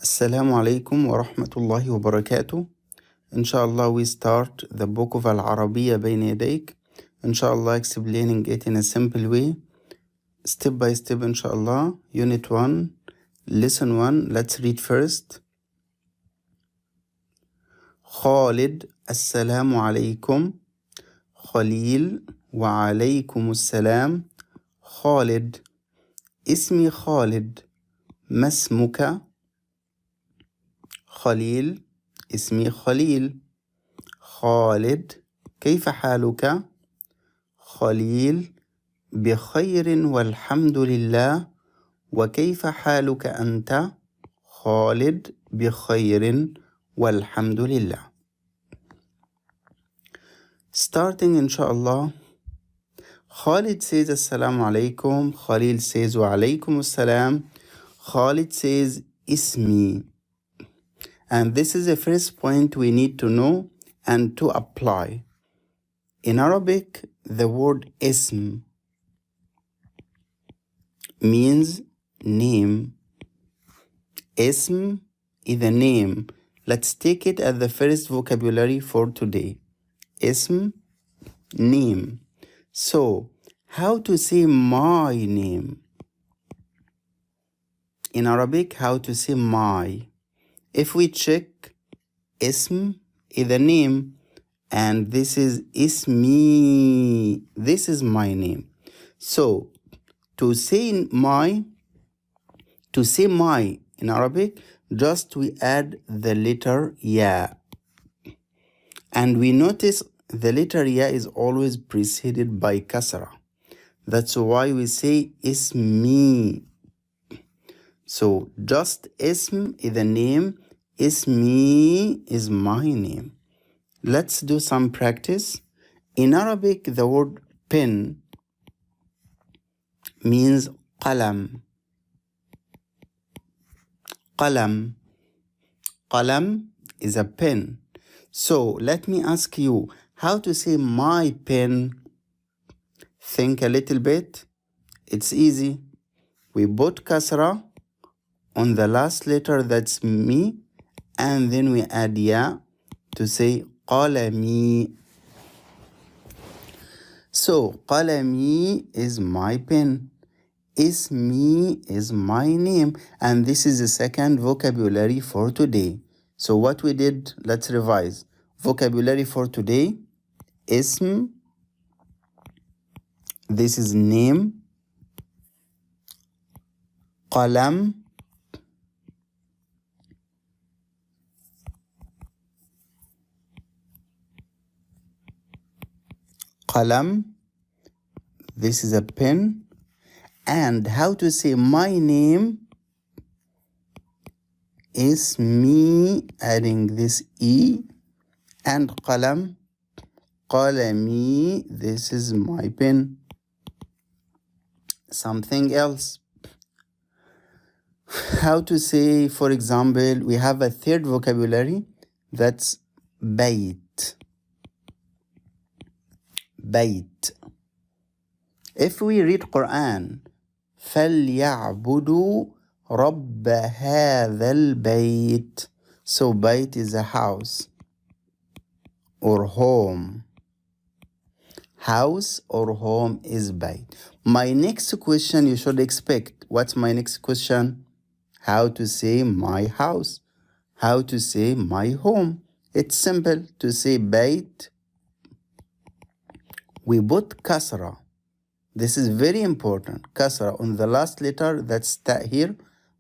Assalamu alaikum wa rahmatullahi wa barakatuh. Inshallah, we start the book of alarabiya bayna yadayk. Inshallah, explaining it in a simple way, step by step, inshallah. Unit 1, lesson 1. Let's read first. Khalid, assalamu alaikum. Khalil, wa alaykum assalam. Khalid, ismi Khalid. ما اسمك؟ خليل، اسمي خليل. خالد، كيف حالك؟ خليل، بخير والحمد لله. وكيف حالك أنت؟ خالد، بخير والحمد لله. Starting inshallah. Khalid says assalamu alaikum. Khalil says wa alaykum assalam. Khalid says ismi. And this is the first point we need to know and to apply. In Arabic, the word ism means name. Ism is a name. Let's take it as the first vocabulary for today. Ism, name. So, how to say my name? In Arabic, how to say my? If we check, ism is a name, and this is ismi. This is my name. So, to say my in Arabic, just we add the letter ya. And we notice the letter ya is always preceded by kasra. That's why we say ismi. So, just ism is a name. Ismi is my name. Let's do some practice. In Arabic, the word pen means qalam. Qalam. Qalam is a pen. So let me ask you how to say my pen. Think a little bit. It's easy. We put kasra on the last letter, that's me, and then we add ya to say qalami. So qalami is my pen. Ismi is my name. And this is the second vocabulary for today. So what we did, let's revise. Vocabulary for today, ism, this is name, qalam, qalam, this is a pen. And how to say my name is me, adding this e, and qalam, qalami, this is my pen. Something else. How to say, for example, we have a third vocabulary, that's bayt. Bayt. If we read Quran, فَلْيَعْبُدُوا رَبَّ هَذَا الْبَيْتِ. So bayt is a house or home. House or home is bayt. My next question you should expect. What's my next question? How to say my house? How to say my home? It's simple to say bayt. We put kasra. This is very important. Kasra on the last letter, that's ta here.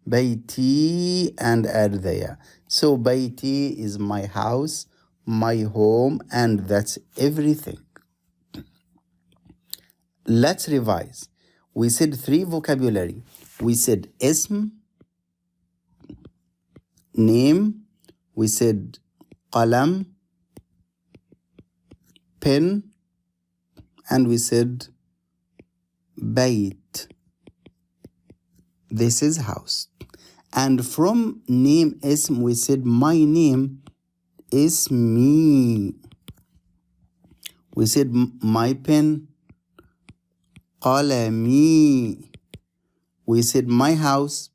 Bayti, and add the ya. So bayti is my house, my home, and that's everything. Let's revise. We said three vocabulary. We said ism, name. We said qalam, pen, and we said bayt. This is house. And from name ism, we said my name is me. We said my pen, qalami. We said my house,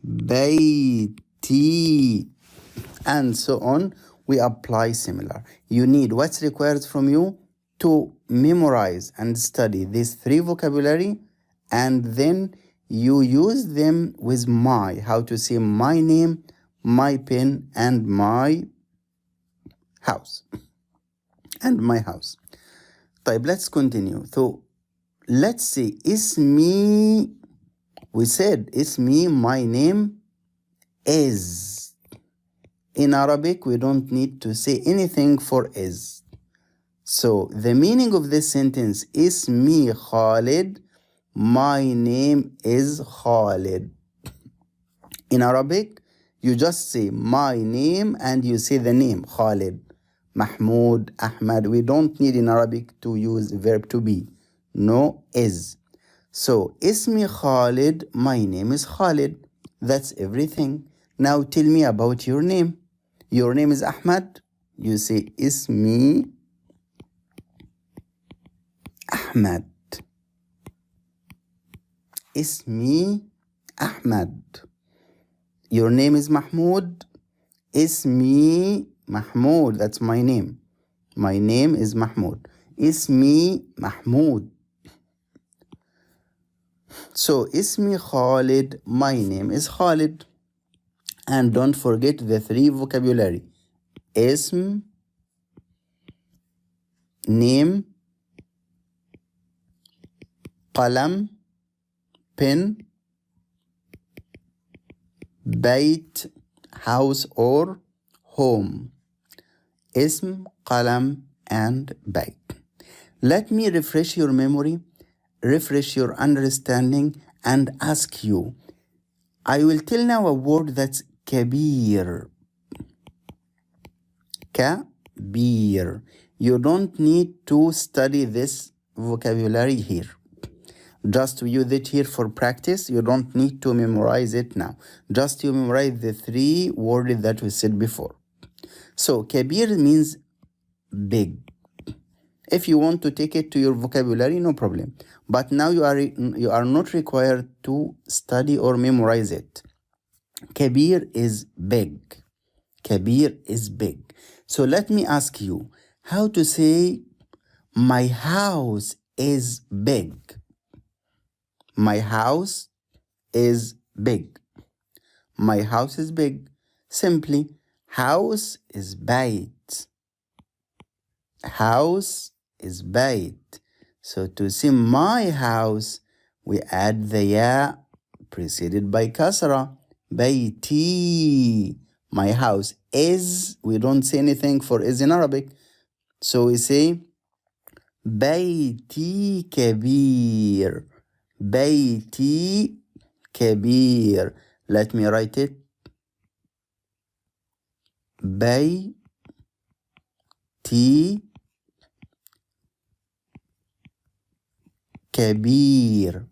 بيتي, and so on. We apply similar. You need what's required from you to memorize and study these three vocabulary, and then you use them with my, how to say my name, my pen, and my house. And my house. طيب, let's continue. So let's say اسمي, we said اسمي, my name is. In Arabic, we don't need to say anything for is. So the meaning of this sentence, اسمي Khalid, my name is Khalid. In Arabic, you just say my name and you say the name Khalid, Mahmoud, Ahmad. We don't need in Arabic to use verb to be. No, is. So اسمي Khalid, my name is Khalid. That's everything. Now tell me about your name. Your name is Ahmad. You say اسمي Ahmad. اسمي Ahmad. Your name is Mahmoud. اسمي Mahmoud. That's my name. My name is Mahmoud. اسمي Mahmoud. So اسمي Khalid, my name is Khalid. And don't forget the three vocabulary. اسم, name, قلم, pen, بيت, house or home. اسم, قلم, and بيت. Let me refresh your memory, refresh your understanding, and ask you. I will tell now a word that's كبير. كبير. You don't need to study this vocabulary here. Just use it here for practice. You don't need to memorize it now. Just you memorize the three words that we said before. So كبير means big. If you want to take it to your vocabulary, no problem. But now you are not required to study or memorize it. كبير is big. كبير is big. So let me ask you how to say my house is big. My house is big. My house is big. Simply, house is بيت. House is بيت. So to say my house, we add the ya preceded by kasra. بيتي. My house is, we don't say anything for is in Arabic. So we say بيتي كبير. بيتي كبير. Let me write it. بيتي كبير.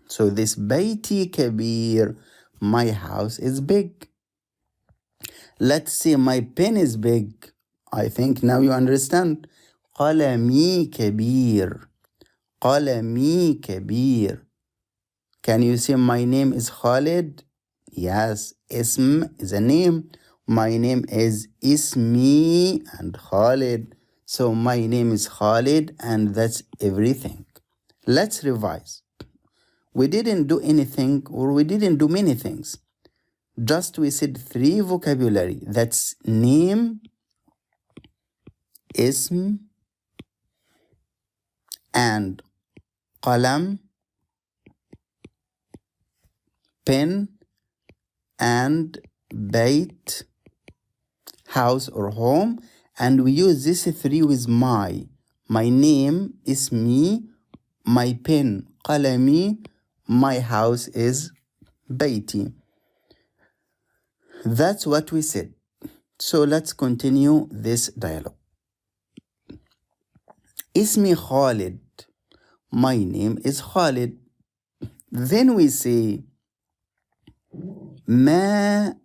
So this بيتي كبير, my house is big. Let's say my pen is big. I think now you understand. قلمي كبير. قلمي كبير. Can you say my name is Khalid? Yes, اسم is a name. My name is Ismi and Khalid. So my name is Khalid and that's everything. Let's revise. We didn't do anything or we didn't do many things. Just we said three vocabulary. That's name, ism, and qalam, pen, and bait, house or home. And we use this three with my. My name is me, my pen, qalami, my house is baiti. That's what we said. So let's continue this dialogue. Ismi Khalid. My name is Khalid. Then we say ما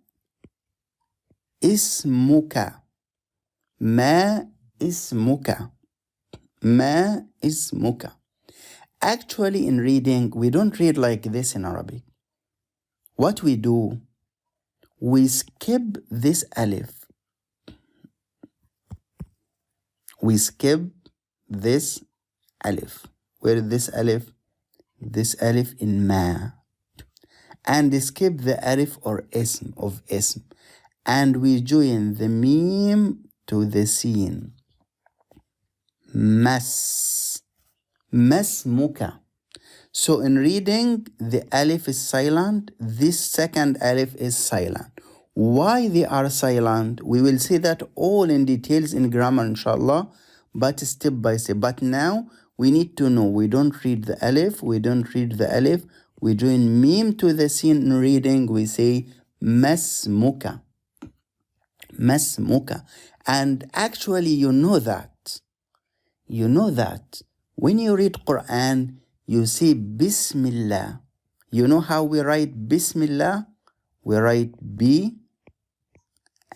اسمك. ما اسمك. ما اسمك. Actually, in reading, we don't read like this in Arabic. What we do, we skip this alif. We skip this alif. Where is this alif? This alif in ma. And skip the alif or ism of ism. And we join the meme to the sin. Mas. Masmuka. So in reading, the alif is silent. This second alif is silent. Why they are silent? We will see that all in details in grammar, inshallah, but step by step. But now we need to know. We don't read the alif. We don't read the alif. We join meme to the sin in reading. We say masmuka. Masmuka. And actually, you know that. You know that. When you read Quran, you say Bismillah. You know how we write Bismillah? We write B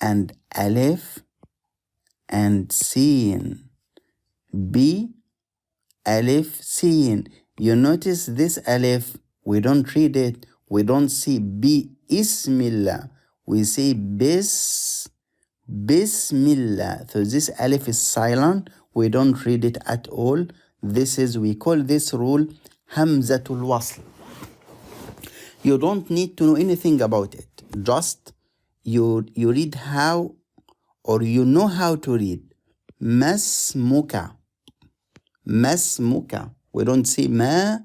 and Alif and Sin. B, Alif, Sin. You notice this Alif, we don't read it. We don't say Bismillah. We say Bismillah. So this Alif is silent. We don't read it at all. We call this rule Hamzatul Wasl. You don't need to know anything about it. Just you read how, or you know how to read. Masmuka. Masmuka. We don't say ma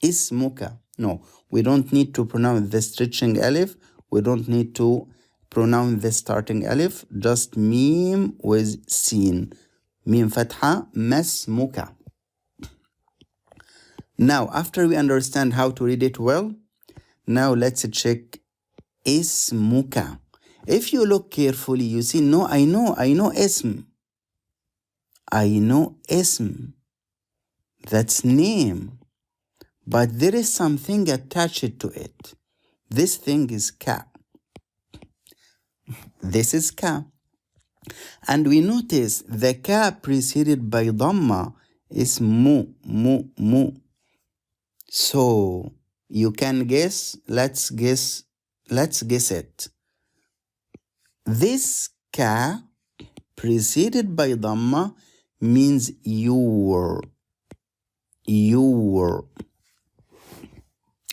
ismuka. No, we don't need to pronounce the stretching alif. We don't need to pronounce the starting alif. Just meme with sin. Meme fatha, masmuka. Now, after we understand how to read it well, now let's check ismuka. If you look carefully, you see, no, I know ism. I know ism. That's name. But there is something attached to it. This thing is ka. This is ka. And we notice the ka preceded by dhamma is mu. So you can guess, let's guess it. This ka preceded by dhamma means your.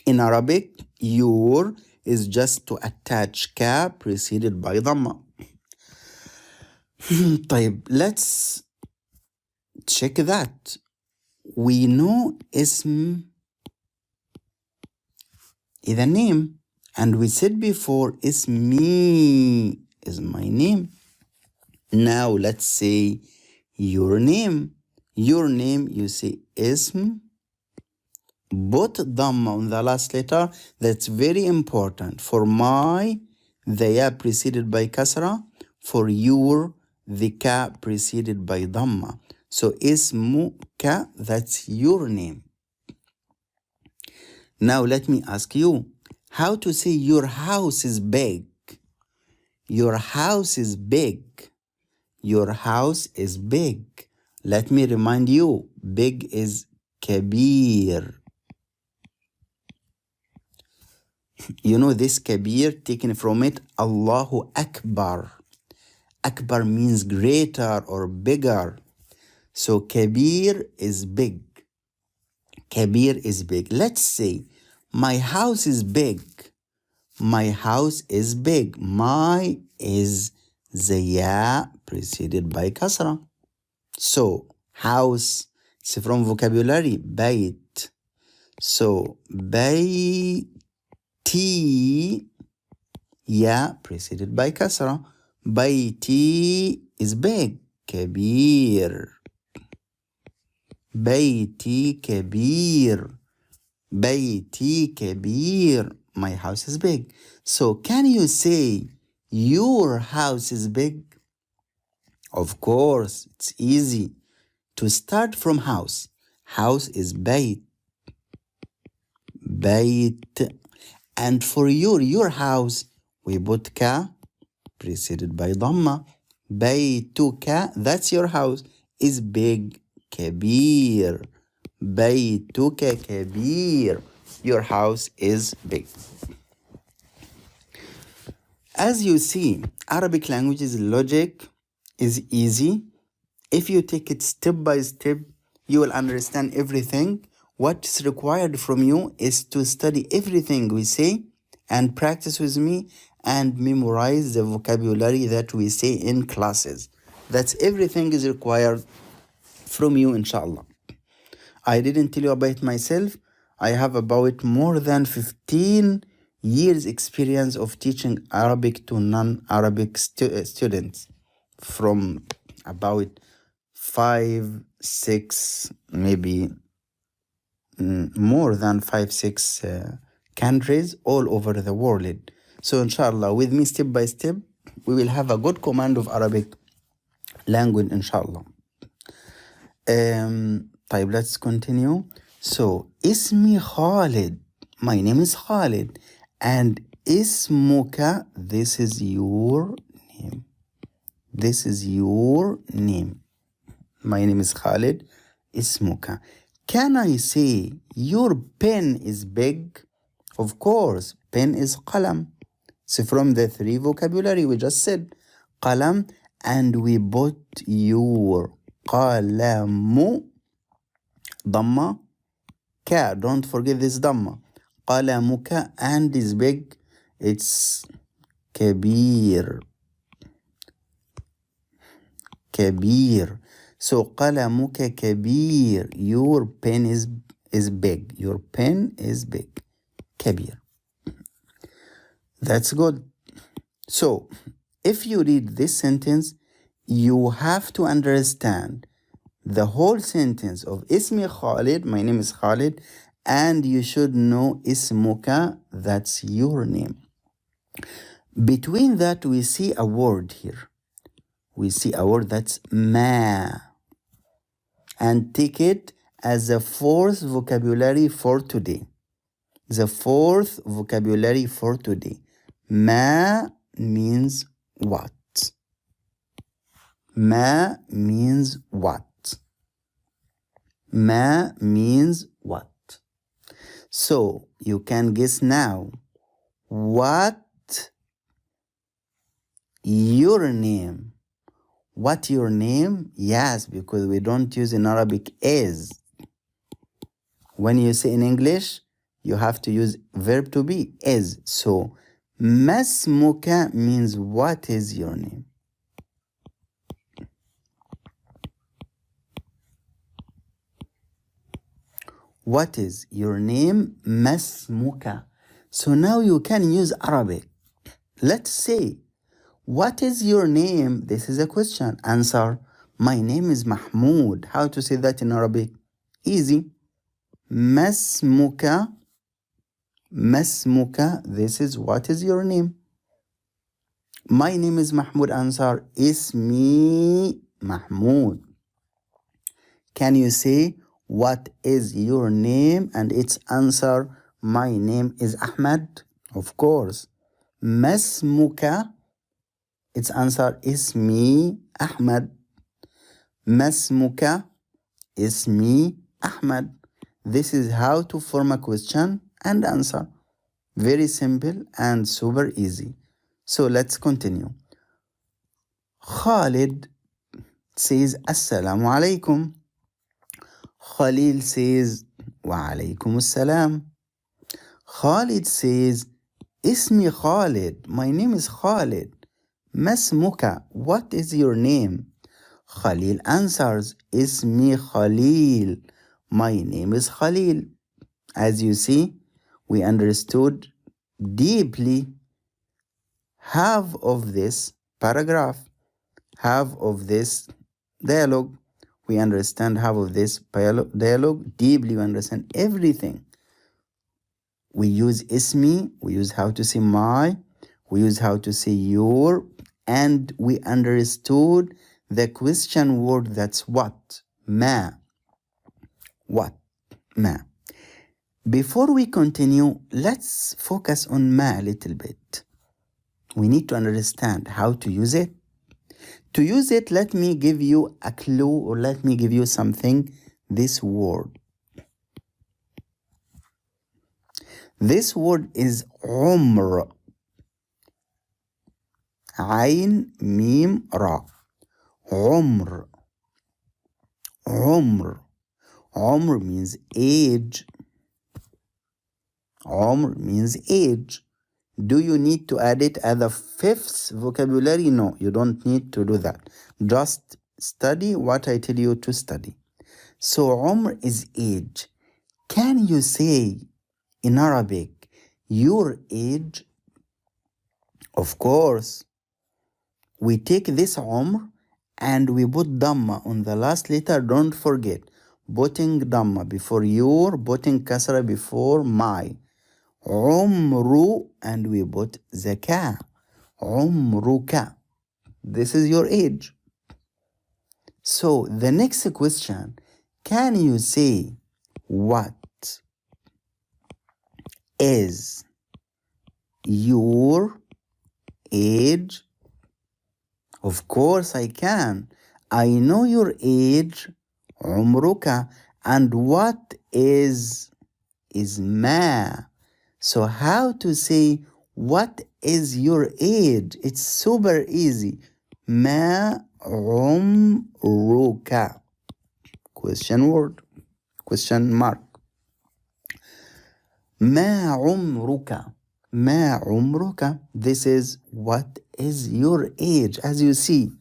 In Arabic, your is just to attach ka preceded by dhamma. طيب, let's check that. We know ism is a name, and we said before ismi is my name. Now let's say your name. Your name, you say ism, put dhamma on the last letter. That's very important. For my, the ya preceded by kasra. For your, the ka preceded by dhamma. So ismuka, that's your name. Now let me ask you, how to say your house is big? Your house is big. Your house is big. Let me remind you, big is kabir. You know this kabir, taken from it, Allahu Akbar. Akbar means greater or bigger. So kabir is big. Kabir is big. Let's say, my house is big. My house is big. My is the ya preceded by kasra. So, house, it's from vocabulary, bayt. So, bayti, ya preceded by kasra. Bayti is big, kabir. Bayti kabir. Bayti kabir. My house is big. So, can you say your house is big? Of course, it's easy to start from house. House is bayt. Bayt. And for your house, we put ka preceded by dhamma. Baytuka, that's your house, is big. Kabir. Baytuka kabir. Your house is big. As you see, Arabic language's logic is easy. If you take it step by step, you will understand everything. What's required from you is to study everything we say and practice with me and memorize the vocabulary that we say in classes. That's everything is required from you, inshallah. I didn't tell you about myself. I have about more than 15 years experience of teaching Arabic to non-Arabic students, from about 5, 6, maybe more than 5, 6 countries all over the world. So inshallah, with me step by step, we will have a good command of Arabic language, inshallah. طيب, let's continue. So, اسمي خالد. My name is Khalid. And اسمك, this is your name. This is your name. My name is Khalid. اسمك. Can I say your pen is big? Of course, pen is qalam. So from the 3 vocabulary we just said, qalam, and we put your قلم ضمة ka. Don't forget this ضمة. قلمك, and is big. It's كبير. كبير. So قلمك كبير. Your pen is big. Your pen is big. كبير. That's good. So if you read this sentence, you have to understand the whole sentence of Ismi Khalid, my name is Khalid, and you should know Ismuka, that's your name. Between that, we see a word here. We see a word that's ma, and take it as the 4th vocabulary for today. The 4th vocabulary for today. Ma means what? Ma means what? Ma means what? So you can guess now. What your name? What your name? Yes, because we don't use in Arabic is. When you say in English, you have to use verb to be, is. So masmuka means what is your name? What is your name? Masmuka. So now you can use Arabic. Let's say, what is your name? This is a question. Answer, my name is Mahmoud. How to say that in Arabic? Easy. Masmuka. Masmuka. This is what is your name? My name is Mahmoud. Answer, Ismi Mahmoud. Can you say, what is your name? And its answer, my name is Ahmad. Of course. Masmuka. Its answer, Ismi Ahmad. Masmuka. Ismi Ahmad. This is how to form a question and answer. Very simple and super easy. So let's continue. Khalid says, Assalamu alaikum. Khalil says, Wa alaikum assalam. Khalid says, Ismi Khalid. My name is Khalid. Masmuka. What is your name? Khalil answers, Ismi Khalil. My name is Khalil. As you see, we understood deeply half of this paragraph, half of this dialogue. We understand half of this dialogue deeply. We understand everything. We use ismi, we use how to say my, we use how to say your, and we understood the question word, that's what, ma. What? Ma. Before we continue, let's focus on ma a little bit. We need to understand how to use it. To use it, let me give you a clue, or let me give you something. This word. This word is umr. عين ميم را. عمر. عمر. عمر means age. عمر means age. Do you need to add it as a fifth vocabulary? No, you don't need to do that. Just study what I tell you to study. So عمر is age. Can you say in Arabic your age? Of course. We take this عمر and we put dhamma on the last letter. Don't forget. Putting dhamma before your, putting kasra before my. عمرو, and we put zaka. عمرك. This is your age. So the next question, can you say what is your age? Of course I can. I know your age, عمرك, and what is ما. So how to say what is your age? It's super easy. ما عمرك. Question word. Question mark. ما عمرك. ما عمرك. This is what is your age. As you see,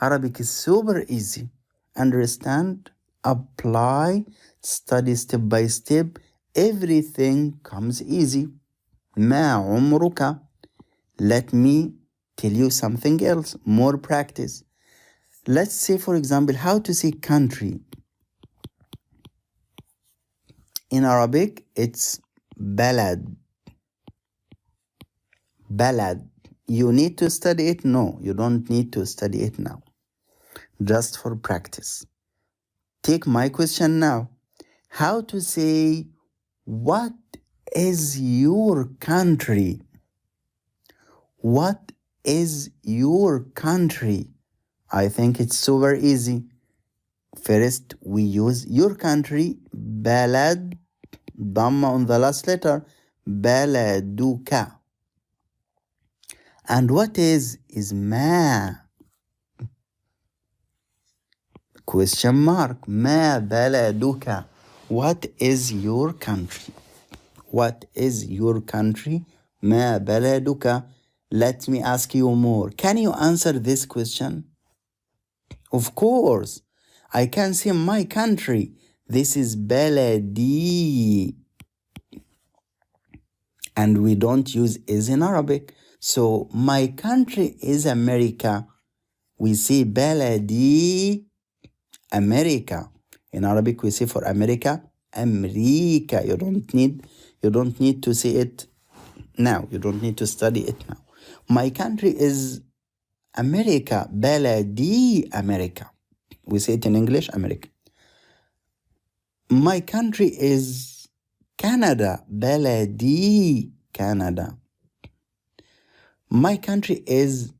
Arabic is super easy. Understand, apply, study step by step. Everything comes easy. ما عمرك. Let me tell you something else, more practice. Let's say, for example, how to say country. In Arabic, it's balad. Balad. You need to study it? No, you don't need to study it now. Just for practice. Take my question now. How to say, what is your country? What is your country? I think it's super easy. First, we use your country, balad, dhamma on the last letter, baladuka. And what is ma. Question mark. Ma baladuka. What is your country? What is your country? Ma baladuka. Let me ask you more. Can you answer this question? Of course. I can say my country. This is baladi. And we don't use is in Arabic. So my country is America. We say baladi, America. In Arabic we say for America, America. You don't need to say it now. You don't need to study it now. My country is America, baladi, America. We say it in English, America. My country is Canada, baladi, Canada. My country is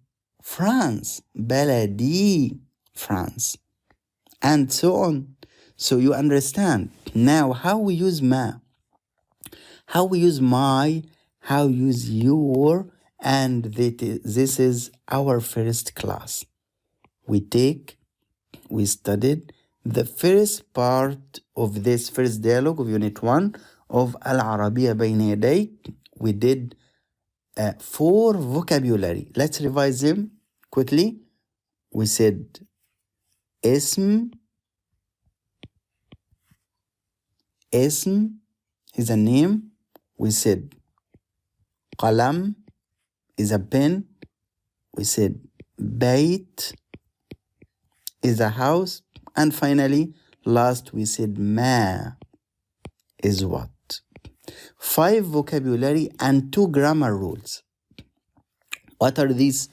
France, baladi, France. And so on. So you understand now how we use ma, how we use my, how we use your, and this is our first class. We studied the first part of this first dialogue of Unit 1 of alarabiya bayna yadayk. We did 4 vocabulary. Let's revise them quickly. We said ism is a name. We said qalam is a pen. We said bayt is a house. And finally, last we said ma is what? 5 vocabulary and 2 grammar rules. What are these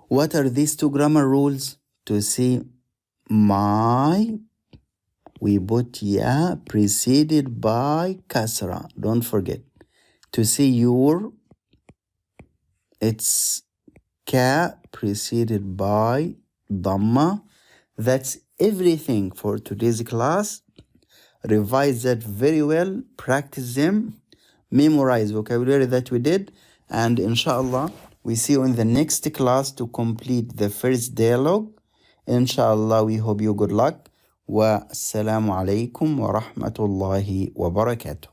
2 grammar rules? To say my, we put ya preceded by kasra. Don't forget. To say your, it's ka preceded by dhamma. That's everything for today's class. Revise that very well. Practice them. Memorize vocabulary that we did. And inshallah, We see you in the next class to complete the first dialogue. Inshallah, we hope you good luck. Wa assalamu alaikum wa rahmatullahi wa barakatuh.